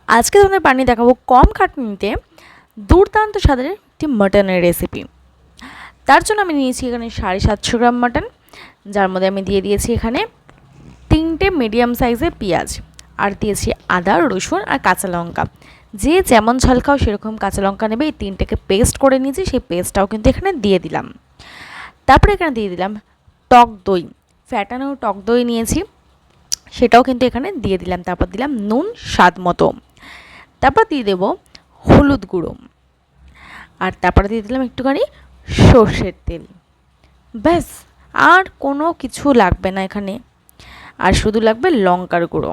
আজকে তোমাদের বানিয়ে দেখাবো কম খাটনিতে দুর্দান্ত স্বাদের একটি মাটনের রেসিপি। তার জন্য আমি নিয়েছি এখানে 750 গ্রাম মাটন, যার মধ্যে আমি দিয়ে দিয়েছি এখানে 3টে মিডিয়াম সাইজের পেঁয়াজ, আর দিয়েছি আদা, রসুন আর কাঁচা লঙ্কা। যে যেমন ঝাল খাও সেরকম কাঁচা লঙ্কা নেবে। এই 3টেকে পেস্ট করে নিয়েছি, সেই পেস্টটাও কিন্তু এখানে দিয়ে দিলাম। তারপরে এখানে দিয়ে দিলাম টক দই, ফ্যাটানো টক দই নিয়েছি, সেটাও কিন্তু এখানে দিয়ে দিলাম। তারপর দিলাম নুন স্বাদ মতো, তারপর দিয়ে দেবো হলুদ গুঁড়ো, আর তারপরে দিয়ে দিলাম একটুখানি সর্ষের তেল। ব্যাস, আর কোনো কিছু লাগবে না এখানে, আর শুধু লাগবে লঙ্কার গুঁড়ো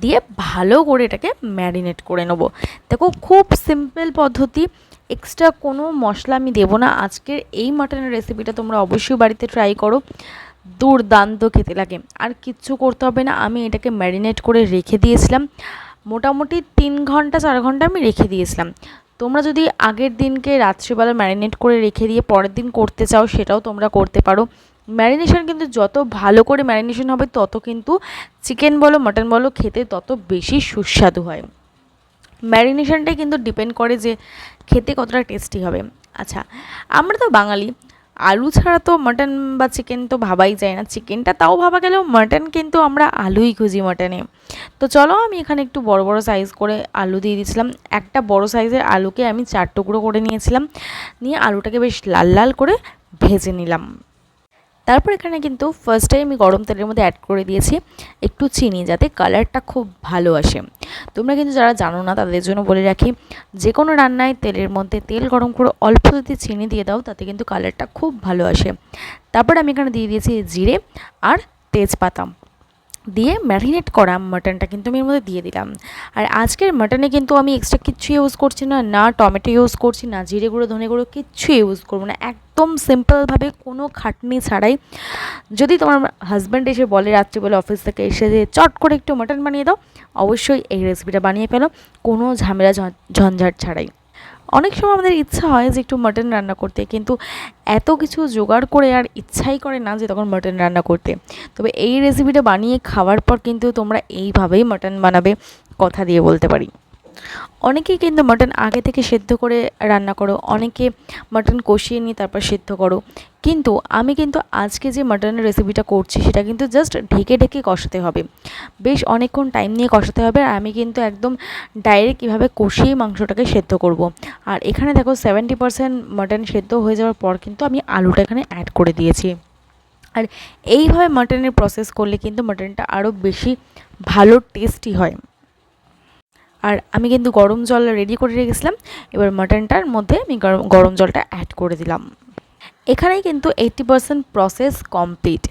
দিয়ে ভালো করে এটাকে ম্যারিনেট করে নেবো। দেখো, খুব সিম্পল পদ্ধতি, এক্সট্রা কোনো মশলা আমি দেবো না। আজকের এই মাটনের রেসিপিটা তোমরা অবশ্যই বাড়িতে ট্রাই করো, দুর্দান্ত খেতে লাগে। আর কিচ্ছু করতে হবে না, আমি এটাকে ম্যারিনেট করে রেখে দিয়েছিলাম মোটামুটি 3 ঘন্টা 4 ঘন্টা আমি রেখে দিয়েছিলাম। তোমরা যদি আগের দিনকে রাত্রিবেলা ম্যারিনেট করে রেখে দিয়ে পরের দিন করতে চাও, সেটাও তোমরা করতে পারো। ম্যারিনেশন কিন্তু যত ভালো করে ম্যারিনেশন হবে, তত কিন্তু চিকেন বলো মাটন বলো খেতে তত বেশি সুস্বাদু হয়। ম্যারিনেশনটাই কিন্তু ডিপেন্ড করে যে খেতে কতটা টেস্টি হবে। আচ্ছা, আমরা তো বাঙালি, আলু ছাড়া তো মাটন বা চিকেন তো ভাবাই যায় না। চিকেনটা তাও ভাবা গেলেও মাটন কিন্তু আমরা আলুই খুঁজি মাটনে। তো চলো, আমি এখানে একটু বড় বড় সাইজ করে আলু দিয়ে দিয়েছিলাম। একটা বড় সাইজের আলুকে আমি 4 টুকরো করে নিয়েছিলাম, নিয়ে আলুটাকে বেশ লাল লাল করে ভেজে নিলাম। তারপর এখানে কিন্তু ফার্স্টেই আমি গরম তেলের মধ্যে অ্যাড করে দিয়েছি একটু চিনি, যাতে কালারটা খুব ভালো আসে। তোমরা কিন্তু যারা জানো না তাদের জন্য বলে রাখি, যে কোনো রান্নায় তেলের মধ্যে তেল গরম করে অল্প যদি চিনি দিয়ে দাও, তাতে কিন্তু কালারটা খুব ভালো আসে। তারপর আমি এখানে দিয়ে দিয়েছি জিরে আর তেজপাতা, দিয়ে ম্যারিনেট করা মাটনটা কিন্তু আমি এর মধ্যে দিয়ে দিলাম। আর আজকের মাটনে কিন্তু আমি এক্সট্রা কিচ্ছু ইউজ করছি না, না টমেটো ইউজ করছি, না জিরে গুঁড়ো ধনে গুঁড়ো, কিচ্ছু ইউজ করবো না। একদম সিম্পলভাবে, কোনো খাটনি ছাড়াই। যদি তোমার হাজব্যান্ড এসে বলে রাত্রিবেলা অফিস থেকে এসে যে চট করে একটু মাটন বানিয়ে দাও, অবশ্যই এই রেসিপিটা বানিয়ে ফেলো, কোনো ঝামেলা ঝঞ্ঝাট ছাড়াই। অনেক সময় আমাদের ইচ্ছা হয় যে একটু মাটন রান্না করতে, কিন্তু এত কিছু জোগাড় করে আর ইচ্ছাই করে না যে তখন মাটন রান্না করতে। তবে এই রেসিপিটা বানিয়ে খাওয়ার পর কিন্তু তোমরা এইভাবেই মাটন বানাবে, কথা দিয়ে বলতে পারি। অনেকেই কিন্তু মাটন আগে থেকে সেদ্ধ করে রান্না করো, অনেকে মাটন কষিয়ে নিয়ে তারপর সেদ্ধ করো, কিন্তু আমি কিন্তু আজকে যে মাটনের রেসিপিটা করছি সেটা কিন্তু জাস্ট ঢেকে ঢেকে কষাতে হবে, বেশ অনেকক্ষণ টাইম নিয়ে কষাতে হবে। আর আমি কিন্তু একদম ডাইরেক্ট কীভাবে কষিয়ে মাংসটাকে সেদ্ধ করব। আর এখানে দেখো 70% মাটন সেদ্ধ হয়ে যাওয়ার পর কিন্তু আমি আলুটা এখানে অ্যাড করে দিয়েছি। আর এইভাবে মাটনের প্রসেস করলে কিন্তু মাটনটা আরও বেশি ভালো টেস্টি হয়। আর আমি কিন্তু গরম জল রেডি করে রেখেছিলাম, এবার মাটনটার মধ্যে আমি গরম জলটা অ্যাড করে দিলাম। এখানেই কিন্তু 80% প্রসেস কমপ্লিট।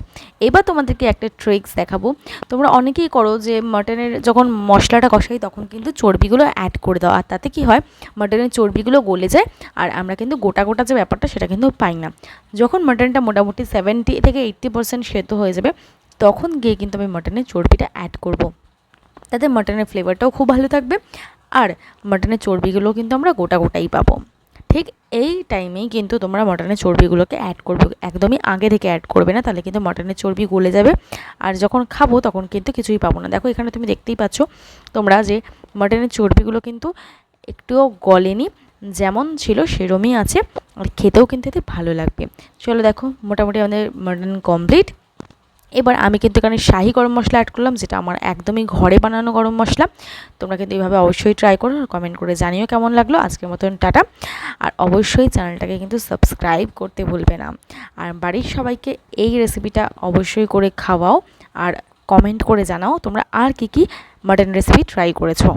এবার তোমাদেরকে একটা ট্রিক্স দেখাবো। তোমরা অনেকেই করো যে মাটনের যখন মশলাটা কষাই তখন কিন্তু চর্বিগুলো অ্যাড করে দাও, আর তাতে কি হয়, মাটনের চর্বিগুলো গলে যায়, আর আমরা কিন্তু গোটা গোটা যে ব্যাপারটা সেটা কিন্তু পাই না। যখন মাটনটা মোটামুটি 70 থেকে 80% সেদ্ধ হয়ে যাবে, তখন গিয়ে কিন্তু আমি মাটনের চর্বিটা অ্যাড করব। তাতে মাটনের ফ্লেভারটাও খুব ভালো থাকবে, আর মাটনের চর্বিগুলো কিন্তু আমরা গোটা গোটাই পাবো। ঠিক এই টাইমেই কিন্তু তোমরা মাটনের চর্বিগুলোকে অ্যাড করবে, একদমই আগে থেকে অ্যাড করবে না, তাহলে কিন্তু মাটনের চর্বি গলে যাবে, আর যখন খাবো তখন কিন্তু কিছুই পাবো না। দেখো, এখানে তুমি দেখতেই পাচ্ছ তোমরা যে মাটনের চর্বিগুলো কিন্তু একটুও গলেনি, যেমন ছিল সেরমই আছে, আর খেতেও কিন্তু এতে ভালো লাগবে। চলো দেখো, মোটামুটি আমাদের মাটন কমপ্লিট। এবার আমি কিন্তু এখানে শাহি গরম মশলা অ্যাড করলাম, যেটা আমার একদমই ঘরে বানানো গরম মশলা। তোমরা কিন্তু এইভাবে অবশ্যই ট্রাই করো, কমেন্ট করে জানিও কেমন লাগলো। আজকের মতন টাটা, আর অবশ্যই চ্যানেলটাকে কিন্তু সাবস্ক্রাইব করতে ভুলবে না। আর বাড়ির সবাইকে এই রেসিপিটা অবশ্যই করে খাওয়াও, আর কমেন্ট করে জানাও তোমরা আর কি কি মাটন রেসিপি ট্রাই করেছো।